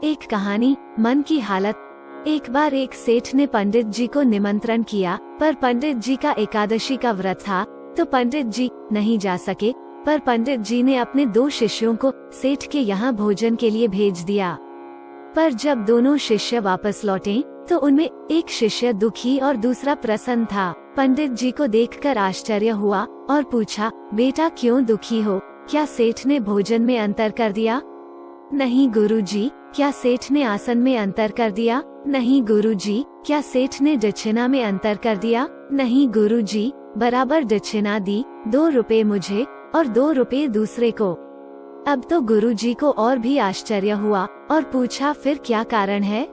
एक कहानी, मन की हालत। एक बार एक सेठ ने पंडित जी को निमंत्रण किया, पर पंडित जी का एकादशी का व्रत था, तो पंडित जी नहीं जा सके। पर पंडित जी ने अपने 2 शिष्यों को सेठ के यहाँ भोजन के लिए भेज दिया। पर जब दोनों शिष्य वापस लौटे, तो उनमें एक शिष्य दुखी और दूसरा प्रसन्न था। पंडित जी को देखकर आश्चर्य हुआ और पूछा, बेटा क्यों दुखी हो? क्या सेठ ने भोजन में अंतर कर दिया? नहीं गुरुजी। क्या सेठ ने आसन में अंतर कर दिया? नहीं गुरुजी। क्या सेठ ने दक्षिणा में अंतर कर दिया? नहीं गुरुजी। बराबर दक्षिणा दी, 2 रुपए मुझे और 2 रुपए दूसरे को। अब तो गुरुजी को और भी आश्चर्य हुआ और पूछा, फिर क्या कारण है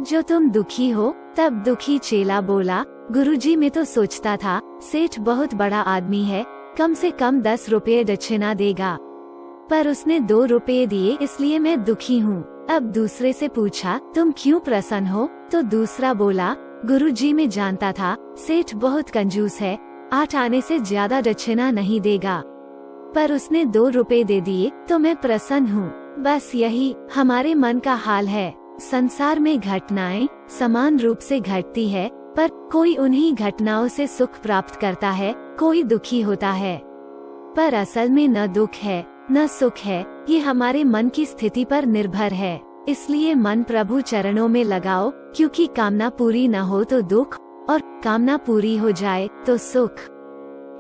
जो तुम दुखी हो? तब दुखी चेला बोला, गुरुजी मैं तो सोचता था सेठ बहुत बड़ा आदमी है, कम से कम 10 रुपए दक्षिणा देगा, पर उसने 2 रुपए दिए, इसलिए मैं दुखी हूँ। अब दूसरे से पूछा, तुम क्यों प्रसन्न हो? तो दूसरा बोला, गुरुजी मैं जानता था सेठ बहुत कंजूस है, 8 आने से ज्यादा दक्षिणा नहीं देगा, पर उसने 2 रुपए दे दिए तो मैं प्रसन्न हूँ। बस यही हमारे मन का हाल है। संसार में घटनाएं समान रूप से घटती है, पर कोई उन्हीं घटनाओं से सुख प्राप्त करता है, कोई दुखी होता है। पर असल में न दुख है न सुख है, ये हमारे मन की स्थिति पर निर्भर है। इसलिए मन प्रभु चरणों में लगाओ, क्योंकि कामना पूरी न हो तो दुख, और कामना पूरी हो जाए तो सुख।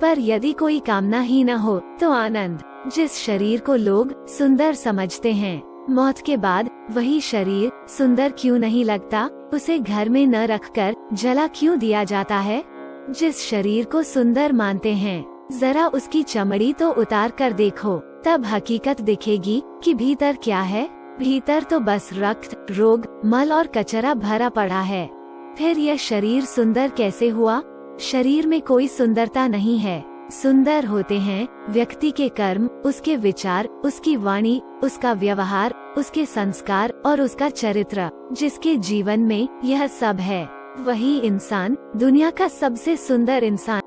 पर यदि कोई कामना ही न हो तो आनंद। जिस शरीर को लोग सुंदर समझते हैं, मौत के बाद वही शरीर सुंदर क्यों नहीं लगता? उसे घर में न रखकर जला क्यों दिया जाता है? जिस शरीर को सुंदर मानते हैं, जरा उसकी चमड़ी तो उतार कर देखो, तब हकीकत दिखेगी कि भीतर क्या है। भीतर तो बस रक्त, रोग, मल और कचरा भरा पड़ा है। फिर यह शरीर सुंदर कैसे हुआ? शरीर में कोई सुंदरता नहीं है। सुंदर होते हैं व्यक्ति के कर्म, उसके विचार, उसकी वाणी, उसका व्यवहार, उसके संस्कार और उसका चरित्र। जिसके जीवन में यह सब है, वही इंसान दुनिया का सबसे सुंदर इंसान